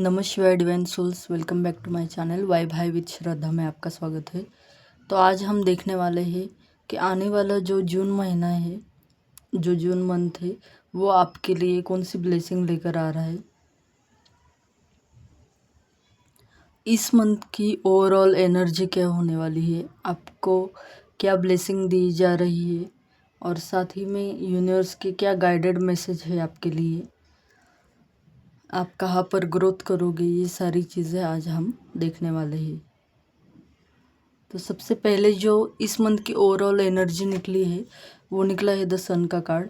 नमस्कार divine souls, welcome back to my channel वाई भाई विद श्रद्धा में आपका स्वागत है। तो आज हम देखने वाले हैं कि आने वाला जो जून महीना है, जो जून मंथ है, वो आपके लिए कौन सी ब्लेसिंग लेकर आ रहा है। इस मंथ की ओवरऑल एनर्जी क्या होने वाली है, आपको क्या ब्लेसिंग दी जा रही है और साथ ही में यूनिवर्स के क्या गाइडेड मैसेज है आपके लिए, आप कहाँ पर ग्रोथ करोगे, ये सारी चीज़ें आज हम देखने वाले हैं। तो सबसे पहले जो इस मंथ की ओवरऑल एनर्जी निकली है वो निकला है द सन का कार्ड।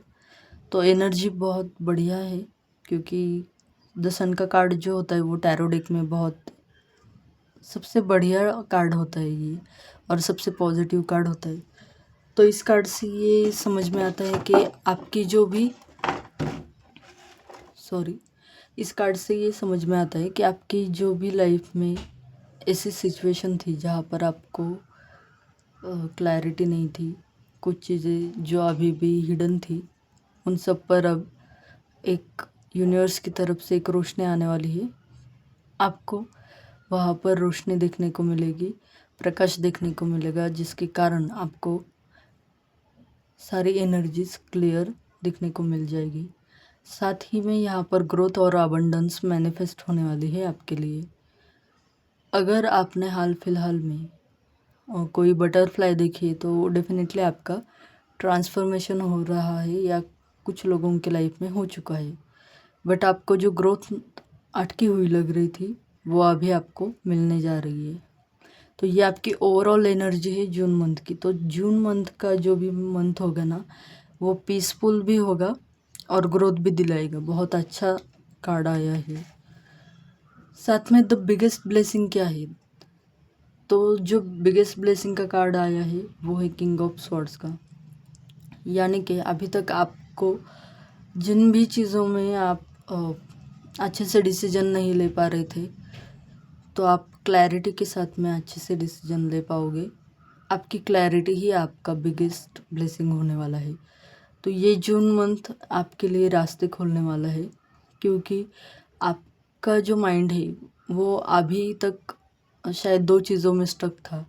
तो एनर्जी बहुत बढ़िया है क्योंकि द सन का कार्ड जो होता है वो टैरो डेक में बहुत सबसे बढ़िया कार्ड होता है ये, और सबसे पॉजिटिव कार्ड होता है। तो इस कार्ड से ये समझ में आता है कि आपकी जो भी इस कार्ड से ये समझ में आता है कि आपकी जो भी लाइफ में ऐसी सिचुएशन थी जहाँ पर आपको क्लैरिटी नहीं थी, कुछ चीज़ें जो अभी भी हिडन थी, उन सब पर अब एक यूनिवर्स की तरफ से एक रोशनी आने वाली है। आपको वहाँ पर रोशनी देखने को मिलेगी, प्रकाश देखने को मिलेगा, जिसके कारण आपको सारी एनर्जीज क्लियर दिखने को मिल जाएगी। साथ ही में यहाँ पर ग्रोथ और अबंडेंस मैनिफेस्ट होने वाली है आपके लिए। अगर आपने हाल फिलहाल में कोई बटरफ्लाई देखी है तो डेफिनेटली आपका ट्रांसफॉर्मेशन हो रहा है या कुछ लोगों के लाइफ में हो चुका है, बट आपको जो ग्रोथ अटकी हुई लग रही थी वो अभी आपको मिलने जा रही है। तो ये आपकी ओवरऑल एनर्जी है जून मंथ की। तो जून मंथ का जो भी मंथ होगा ना, वो पीसफुल भी होगा और ग्रोथ भी दिलाएगा। बहुत अच्छा कार्ड आया है। साथ में द बिगेस्ट ब्लेसिंग क्या है, तो जो बिगेस्ट ब्लेसिंग का कार्ड आया है वो है किंग ऑफ स्वॉर्ड्स का। यानी कि अभी तक आपको जिन भी चीज़ों में आप अच्छे से डिसीजन नहीं ले पा रहे थे, तो आप क्लैरिटी के साथ में अच्छे से डिसीजन ले पाओगे। आपकी क्लैरिटी ही आपका बिगेस्ट ब्लेसिंग होने वाला है। तो ये जून मंथ आपके लिए रास्ते खोलने वाला है, क्योंकि आपका जो माइंड है वो अभी तक शायद दो चीज़ों में स्टक था,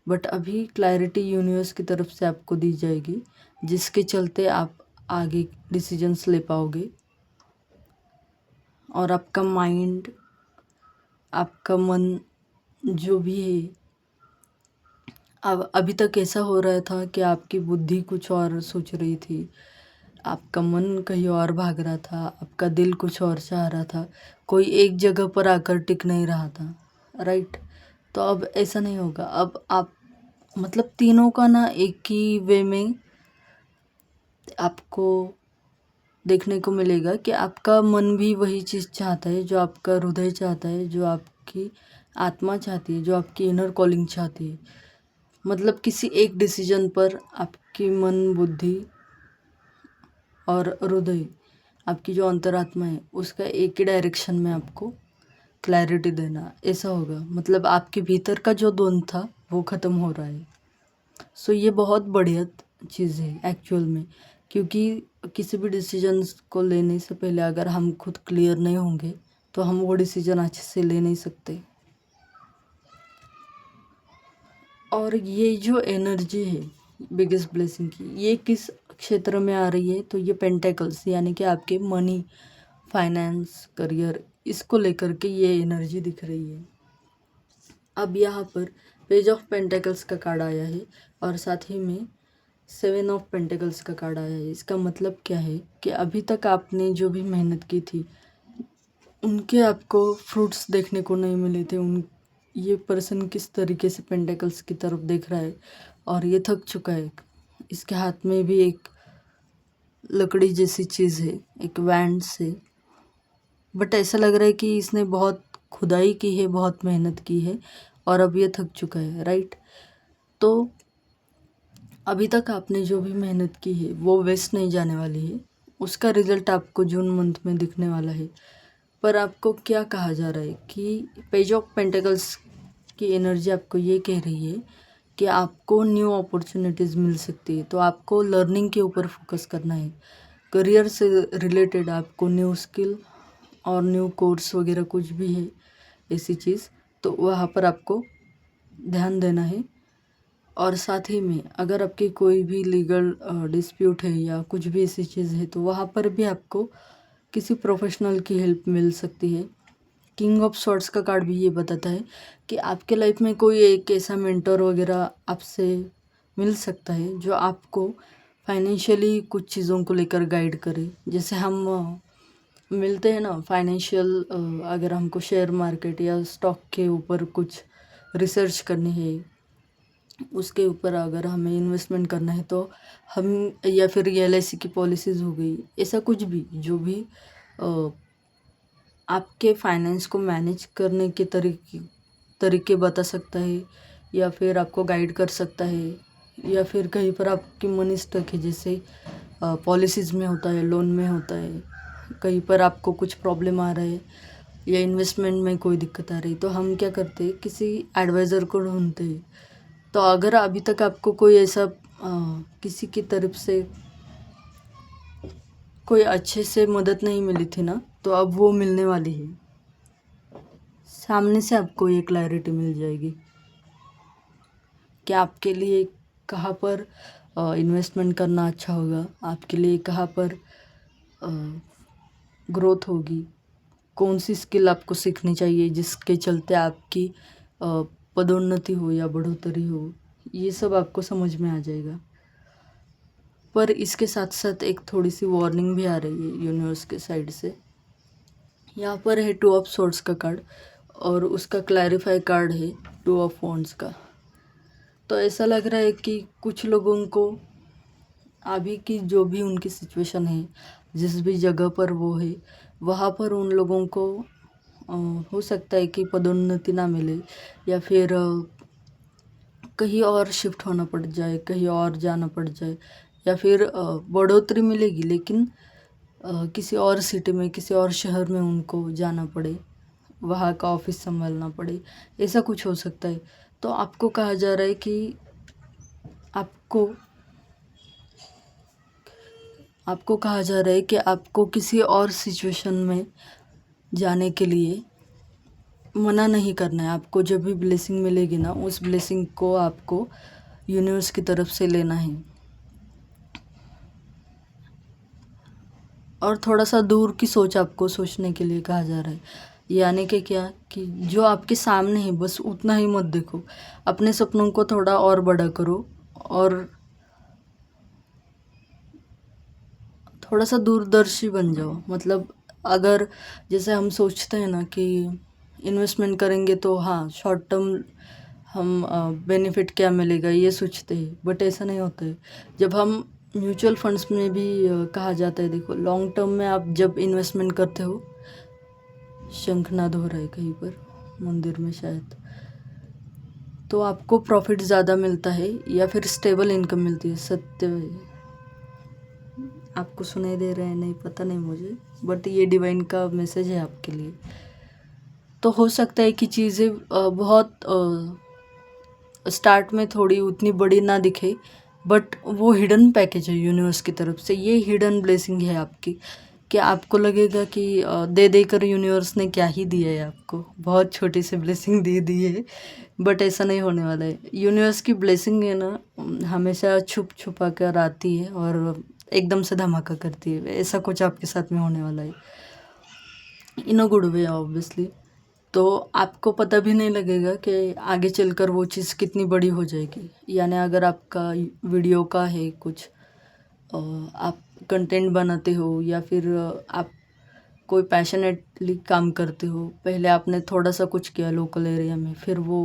बट अभी क्लैरिटी यूनिवर्स की तरफ से आपको दी जाएगी, जिसके चलते आप आगे डिसीजंस ले पाओगे। और आपका माइंड, आपका मन जो भी है, अब अभी तक ऐसा हो रहा था कि आपकी बुद्धि कुछ और सोच रही थी, आपका मन कहीं और भाग रहा था, आपका दिल कुछ और चाह रहा था, कोई एक जगह पर आकर टिक नहीं रहा था, राइट। तो अब ऐसा नहीं होगा। अब आप मतलब तीनों का ना एक ही वे में आपको देखने को मिलेगा कि आपका मन भी वही चीज़ चाहता है जो आपका हृदय चाहता है, जो आपकी आत्मा चाहती है, जो आपकी इनर कॉलिंग चाहती है। मतलब किसी एक डिसीजन पर आपकी मन, बुद्धि और हृदय, आपकी जो अंतरात्मा है, उसका एक ही डायरेक्शन में आपको क्लैरिटी देना, ऐसा होगा। मतलब आपके भीतर का जो द्वंद था वो ख़त्म हो रहा है। सो ये बहुत बढ़िया चीज़ है एक्चुअल में, क्योंकि किसी भी डिसीजन को लेने से पहले अगर हम खुद क्लियर नहीं होंगे तो हम वो डिसीजन अच्छे से ले नहीं सकते। और ये जो एनर्जी है बिगेस्ट ब्लेसिंग की, ये किस क्षेत्र में आ रही है, तो ये पेंटेकल्स यानी कि आपके मनी, फाइनेंस, करियर, इसको लेकर के ये एनर्जी दिख रही है। अब यहाँ पर पेज ऑफ पेंटेकल्स का कार्ड आया है और साथ ही में 7 ऑफ पेंटेकल्स का कार्ड आया है। इसका मतलब क्या है कि अभी तक आपने जो भी मेहनत की थी उनके आपको फ्रूट्स देखने को नहीं मिले थे। ये पर्सन किस तरीके से पेंटेकल्स की तरफ देख रहा है और ये थक चुका है। इसके हाथ में भी एक लकड़ी जैसी चीज़ है, एक वैंड से, बट ऐसा लग रहा है कि इसने बहुत खुदाई की है, बहुत मेहनत की है और अब ये थक चुका है, राइट। तो अभी तक आपने जो भी मेहनत की है वो वेस्ट नहीं जाने वाली है, उसका रिजल्ट आपको जून मंथ में दिखने वाला है। पर आपको क्या कहा जा रहा है कि पेज ऑफ पेंटेकल्स की एनर्जी आपको ये कह रही है कि आपको न्यू अपॉर्चुनिटीज़ मिल सकती है। तो आपको लर्निंग के ऊपर फोकस करना है। करियर से रिलेटेड आपको न्यू स्किल और न्यू कोर्स वगैरह कुछ भी है ऐसी चीज़, तो वहाँ पर आपको ध्यान देना है। और साथ ही में अगर आपकी कोई भी लीगल डिस्प्यूट है या कुछ भी ऐसी चीज़ है, तो वहाँ पर भी आपको किसी प्रोफेशनल की हेल्प मिल सकती है। किंग ऑफ स्वॉर्ड्स का कार्ड भी ये बताता है कि आपके लाइफ में कोई एक ऐसा मेंटर वगैरह आपसे मिल सकता है जो आपको फाइनेंशियली कुछ चीज़ों को लेकर गाइड करे। जैसे हम मिलते हैं ना फाइनेंशियल, अगर हमको शेयर मार्केट या स्टॉक के ऊपर कुछ रिसर्च करनी है, उसके ऊपर अगर हमें इन्वेस्टमेंट करना है, तो हम, या फिर LIC की पॉलिसीज़ हो गई, ऐसा कुछ भी जो भी आपके फाइनेंस को मैनेज करने के तरीके बता सकता है, या फिर आपको गाइड कर सकता है, या फिर कहीं पर आपकी मनी स्टक है, जैसे पॉलिसीज़ में होता है, लोन में होता है, कहीं पर आपको कुछ प्रॉब्लम आ रहा है या इन्वेस्टमेंट में कोई दिक्कत आ रही, तो हम क्या करते हैं, किसी एडवाइज़र को ढूंढते हैं। तो अगर अभी तक आपको कोई ऐसा किसी की तरफ से कोई अच्छे से मदद नहीं मिली थी ना, तो अब वो मिलने वाली है। सामने से आपको ये क्लैरिटी मिल जाएगी कि आपके लिए कहाँ पर इन्वेस्टमेंट करना अच्छा होगा, आपके लिए कहाँ पर ग्रोथ होगी, कौन सी स्किल आपको सीखनी चाहिए जिसके चलते आपकी पदोन्नति हो या बढ़ोतरी हो, ये सब आपको समझ में आ जाएगा। पर इसके साथ साथ एक थोड़ी सी वार्निंग भी आ रही है यूनिवर्स के साइड से। यहाँ पर है 2 ऑफ स्वॉर्ड्स का कार्ड और उसका क्लैरिफाई कार्ड है 2 ऑफ वॉन्ड्स का। तो ऐसा लग रहा है कि कुछ लोगों को अभी की जो भी उनकी सिचुएशन है, जिस भी जगह पर वो है, वहाँ पर उन लोगों को हो सकता है कि पदोन्नति ना मिले, या फिर कहीं और शिफ्ट होना पड़ जाए, कहीं और जाना पड़ जाए, या फिर बढ़ोतरी मिलेगी लेकिन किसी और सिटी में, किसी और शहर में उनको जाना पड़े, वहाँ का ऑफिस संभालना पड़े, ऐसा कुछ हो सकता है। तो आपको कहा जा रहा है कि आपको कहा जा रहा है कि आपको किसी और सिचुएशन में जाने के लिए मना नहीं करना है। आपको जब भी ब्लेसिंग मिलेगी ना, उस ब्लेसिंग को आपको यूनिवर्स की तरफ से लेना है। और थोड़ा सा दूर की सोच आपको सोचने के लिए कहा जा रहा है, यानी कि क्या, कि जो आपके सामने है बस उतना ही मत देखो, अपने सपनों को थोड़ा और बड़ा करो और थोड़ा सा दूरदर्शी बन जाओ। मतलब अगर जैसे हम सोचते हैं ना कि इन्वेस्टमेंट करेंगे तो हाँ शॉर्ट टर्म हम बेनिफिट क्या मिलेगा ये सोचते हैं, बट ऐसा नहीं होता है। जब हम म्यूचुअल फंड्स में भी कहा जाता है, देखो लॉन्ग टर्म में आप जब इन्वेस्टमेंट करते हो, शंखनाद हो रहा है कहीं पर मंदिर में शायद, तो आपको प्रॉफिट ज़्यादा मिलता है या फिर स्टेबल इनकम मिलती है। सत्य आपको सुनाई दे रहे हैं, नहीं पता नहीं मुझे, बट ये डिवाइन का मैसेज है आपके लिए। तो हो सकता है कि चीज़ें बहुत स्टार्ट में थोड़ी उतनी बड़ी ना दिखे, बट वो हिडन पैकेज है यूनिवर्स की तरफ से, ये हिडन ब्लेसिंग है आपकी, कि आपको लगेगा कि दे देकर यूनिवर्स ने क्या ही दिया है आपको, बहुत छोटी सी ब्लेसिंग दे दी है, बट ऐसा नहीं होने वाला है। यूनिवर्स की ब्लेसिंग है ना, हमेशा छुप छुपा कर आती है और एकदम से धमाका करती है। ऐसा कुछ आपके साथ में होने वाला है, इन अ गुड वे ऑब्वियसली। तो आपको पता भी नहीं लगेगा कि आगे चलकर वो चीज़ कितनी बड़ी हो जाएगी। यानी अगर आपका वीडियो का है कुछ, आप कंटेंट बनाते हो, या फिर आप कोई पैशनेटली काम करते हो, पहले आपने थोड़ा सा कुछ किया लोकल एरिया में, फिर वो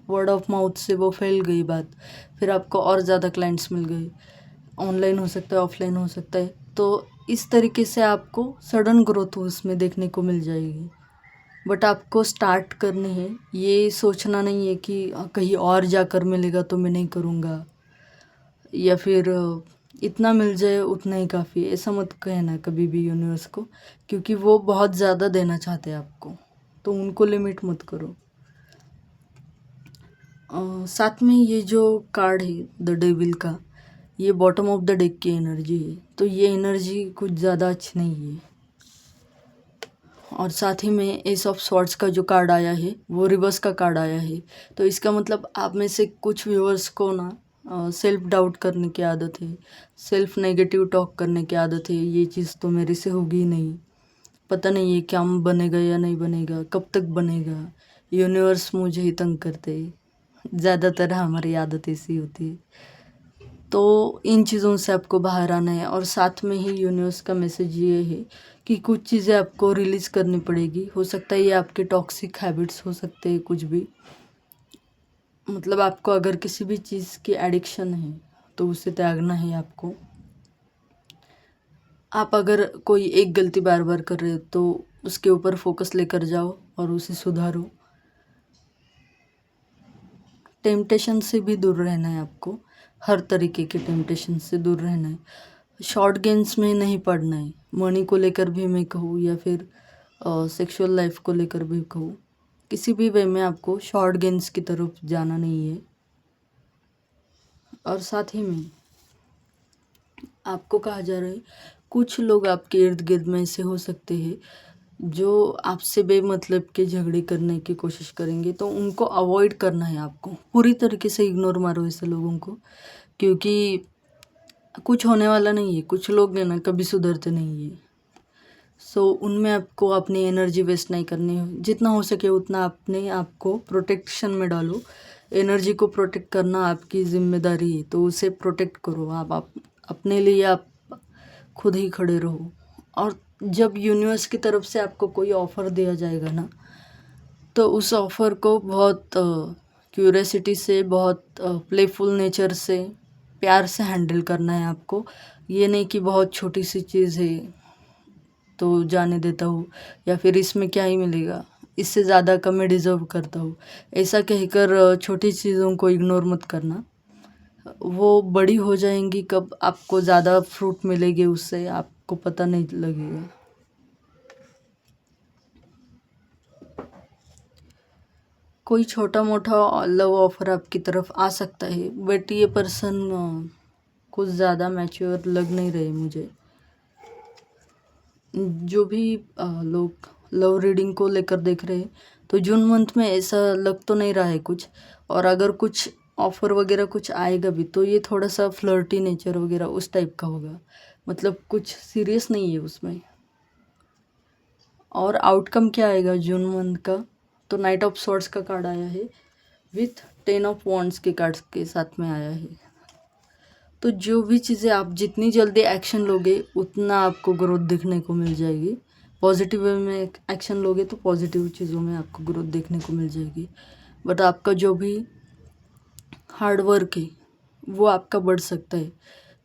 वर्ड ऑफ माउथ से वो फैल गई बात, फिर आपको और ज़्यादा क्लाइंट्स मिल गए, ऑनलाइन हो सकता है, ऑफलाइन हो सकता है। तो इस तरीके से आपको सडन ग्रोथ उसमें देखने को मिल जाएगी। बट आपको स्टार्ट करनी है, ये सोचना नहीं है कि कहीं और जाकर मिलेगा तो मैं नहीं करूँगा, या फिर इतना मिल जाए उतना ही काफ़ी, ऐसा मत कहना कभी भी यूनिवर्स को, क्योंकि वो बहुत ज़्यादा देना चाहते हैं आपको, तो उनको लिमिट मत करो। साथ में ये जो कार्ड है द डेविल का, ये बॉटम ऑफ द डेक की एनर्जी है, तो ये एनर्जी कुछ ज़्यादा अच्छी नहीं है। और साथ ही में एस ऑफ स्वॉर्ड्स का जो कार्ड आया है वो रिवर्स का कार्ड आया है। तो इसका मतलब आप में से कुछ व्यूअर्स को ना सेल्फ डाउट करने की आदत है, सेल्फ नेगेटिव टॉक करने की आदत है। ये चीज़ तो मेरे से होगी नहीं, पता नहीं ये क्या बनेगा या नहीं बनेगा, कब तक बनेगा, यूनिवर्स मुझे ही तंग करते। ज़्यादातर हमारी आदत ऐसी होती है। तो इन चीज़ों से आपको बाहर आना है। और साथ में ही यूनिवर्स का मैसेज ये है कि कुछ चीज़ें आपको रिलीज़ करनी पड़ेगी। हो सकता है ये आपके टॉक्सिक हैबिट्स हो सकते हैं, कुछ भी, मतलब आपको अगर किसी भी चीज़ की एडिक्शन है तो उसे त्यागना है आपको। आप अगर कोई एक गलती बार बार कर रहे हो तो उसके ऊपर फोकस लेकर जाओ और उसे सुधारो। टेम्पटेशन से भी दूर रहना है आपको, हर तरीके के टेम्पटेशन से दूर रहना है। शॉर्ट गेम्स में नहीं पड़ना है, मनी को लेकर भी मैं कहूँ या फिर सेक्सुअल लाइफ को लेकर भी कहूँ, किसी भी वे में आपको शॉर्ट गेम्स की तरफ जाना नहीं है। और साथ ही में आपको कहा जा रहा है कुछ लोग आपके इर्द गिर्द में ऐसे हो सकते हैं जो आपसे बेमतलब के झगड़े करने की कोशिश करेंगे, तो उनको अवॉइड करना है आपको। पूरी तरीके से इग्नोर मारो ऐसे लोगों को, क्योंकि कुछ होने वाला नहीं है। कुछ लोग हैं ना, कभी सुधरते नहीं है। सो उनमें आपको अपनी एनर्जी वेस्ट नहीं करनी है। जितना हो सके उतना अपने आप को प्रोटेक्शन में डालो। एनर्जी को प्रोटेक्ट करना आपकी जिम्मेदारी है, तो उसे प्रोटेक्ट करो। आप अपने लिए आप खुद ही खड़े रहो। और जब यूनिवर्स की तरफ से आपको कोई ऑफ़र दिया जाएगा ना, तो उस ऑफ़र को बहुत क्यूरियोसिटी से, बहुत प्लेफुल नेचर से, प्यार से हैंडल करना है आपको। ये नहीं कि बहुत छोटी सी चीज़ है तो जाने देता हूँ, या फिर इसमें क्या ही मिलेगा, इससे ज़्यादा का मैं डिज़र्व करता हूँ, ऐसा कहकर छोटी चीज़ों को इग्नोर मत करना। वो बड़ी हो जाएंगी, कब आपको ज़्यादा फ्रूट मिलेगी उससे आपको पता नहीं लगेगा। कोई छोटा मोटा लव ऑफर आपकी तरफ आ सकता है, बट ये पर्सन कुछ ज़्यादा मैच्योर लग नहीं रहे मुझे। जो भी लोग लव रीडिंग को लेकर देख रहे हैं, तो जून मंथ में ऐसा लग तो नहीं रहा है कुछ। और अगर कुछ ऑफ़र वगैरह कुछ आएगा भी तो ये थोड़ा सा फ्लर्टी नेचर वगैरह उस टाइप का होगा, मतलब कुछ सीरियस नहीं है उसमें। और आउटकम क्या आएगा जून मंथ का, तो नाइट ऑफ सॉर्ड्स का कार्ड आया है विथ 10 ऑफ वॉन्ड्स के कार्ड्स के साथ में आया है। तो जो भी चीज़ें आप जितनी जल्दी एक्शन लोगे उतना आपको ग्रोथ देखने को मिल जाएगी। पॉजिटिव वे में एक्शन लोगे तो पॉजिटिव चीज़ों में आपको ग्रोथ देखने को मिल जाएगी। बट आपका जो भी हार्ड वर्क है वो आपका बढ़ सकता है।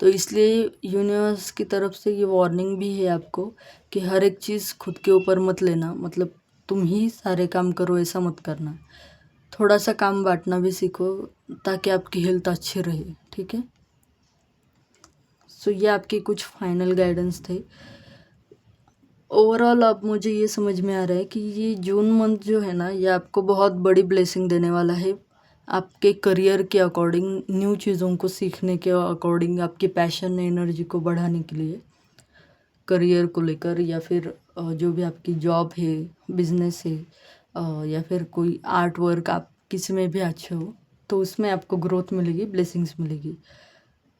तो इसलिए यूनिवर्स की तरफ से ये वार्निंग भी है आपको कि हर एक चीज़ खुद के ऊपर मत लेना, मतलब तुम ही सारे काम करो ऐसा मत करना। थोड़ा सा काम बांटना भी सीखो ताकि आपकी हेल्थ अच्छी रहे, ठीक है। सो ये आपके कुछ फाइनल गाइडेंस थे। ओवरऑल अब मुझे ये समझ में आ रहा है कि ये जून मंथ जो है ना, ये आपको बहुत बड़ी ब्लेसिंग देने वाला है। आपके करियर के अकॉर्डिंग, न्यू चीज़ों को सीखने के अकॉर्डिंग, आपके पैशन एनर्जी को बढ़ाने के लिए, करियर को लेकर, या फिर जो भी आपकी जॉब है, बिजनेस है, या फिर कोई आर्ट वर्क आप किसी में भी अच्छे हो तो उसमें आपको ग्रोथ मिलेगी, ब्लेसिंग्स मिलेगी।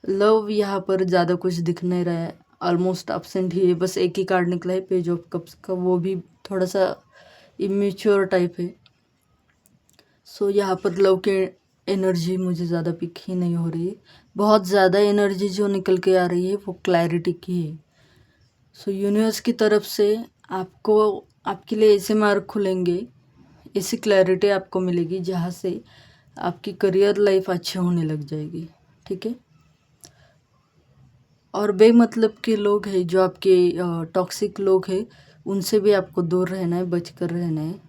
लव यहाँ पर ज़्यादा कुछ दिख नहीं रहा है, ऑलमोस्ट एब्सेंट ही है। बस एक ही कार्ड निकला है पेज ऑफ कप्स का, वो भी थोड़ा सा इमेच्योर टाइप है। सो यहाँ पर लव की एनर्जी मुझे ज़्यादा पिक ही नहीं हो रही है। बहुत ज़्यादा एनर्जी जो निकल के आ रही है वो क्लैरिटी की है। सो यूनिवर्स की तरफ से आपको, आपके लिए ऐसे मार्ग खुलेंगे, ऐसी क्लैरिटी आपको मिलेगी जहाँ से आपकी करियर लाइफ अच्छी होने लग जाएगी, ठीक है। और बेमतलब के लोग हैं जो आपके टॉक्सिक लोग हैं, उनसे भी आपको दूर रहना है, बच कर रहना है।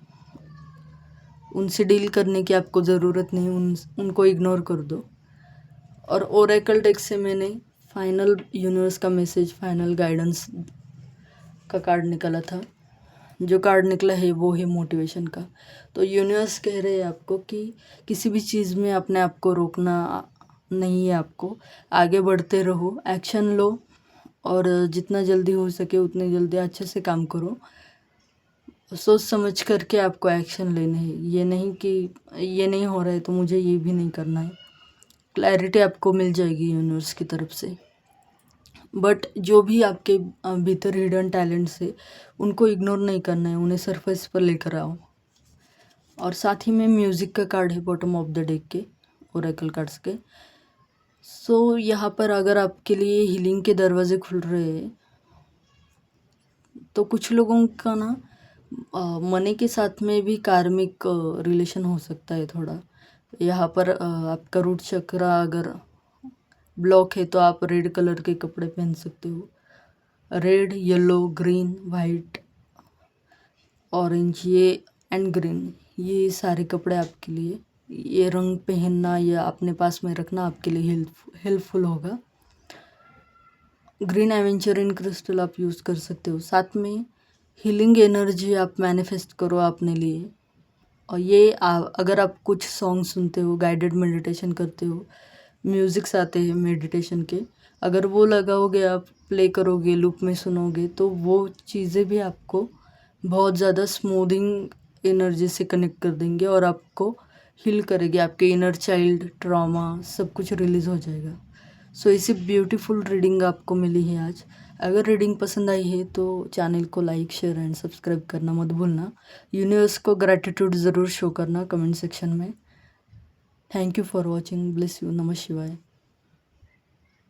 उनसे डील करने की आपको ज़रूरत नहीं, उनको इग्नोर कर दो। और ओरेकल डेक से मैंने फाइनल यूनिवर्स का मैसेज, फाइनल गाइडेंस का कार्ड निकाला था। जो कार्ड निकला है वो है मोटिवेशन का। तो यूनिवर्स कह रहे हैं आपको कि किसी भी चीज़ में अपने आप को रोकना नहीं है, आपको आगे बढ़ते रहो, एक्शन लो और जितना जल्दी हो सके उतने जल्दी अच्छे से काम करो। सोच समझ करके आपको एक्शन लेने हैं। ये नहीं कि ये नहीं हो रहा है तो मुझे ये भी नहीं करना है। क्लैरिटी आपको मिल जाएगी यूनिवर्स की तरफ से। बट जो भी आपके भीतर हिडन टैलेंट्स है उनको इग्नोर नहीं करना है, उन्हें सरफेस पर लेकर आओ। और साथ ही में म्यूज़िक का कार्ड है बॉटम ऑफ द डेक के, ओरेकल कार्ड्स के। सो यहाँ पर अगर आपके लिए हीलिंग के दरवाजे खुल रहे हैं तो कुछ लोगों का ना मनी के साथ में भी कार्मिक रिलेशन हो सकता है थोड़ा। यहाँ पर आपका रूट चक्र अगर ब्लॉक है तो आप रेड कलर के कपड़े पहन सकते हो। Red, yellow, green, white, orange ये एंड ग्रीन, ये सारे कपड़े आपके लिए, ये रंग पहनना या अपने पास में रखना आपके लिए हेल्पफुल होगा। ग्रीन एवेंचर इन क्रिस्टल आप यूज़ कर सकते हो। साथ में हीलिंग एनर्जी आप मैनिफेस्ट करो अपने लिए। और ये अगर आप कुछ सॉन्ग सुनते हो, गाइडेड मेडिटेशन करते हो, म्यूज़िक्स आते हैं मेडिटेशन के, अगर वो लगाओगे, आप प्ले करोगे, लूप में सुनोगे, तो वो चीज़ें भी आपको बहुत ज़्यादा स्मूथिंग एनर्जी से कनेक्ट कर देंगे और आपको हील करेंगे। आपके इनर चाइल्ड ट्रॉमा सब कुछ रिलीज़ हो जाएगा। सो ऐसी ब्यूटीफुल रीडिंग आपको मिली है आज। अगर रीडिंग पसंद आई है तो चैनल को लाइक, शेयर एंड सब्सक्राइब करना मत भूलना। यूनिवर्स को ग्रैटिट्यूड ज़रूर शो करना कमेंट सेक्शन में। Thank you for watching. Bless you. नमः शिवाय।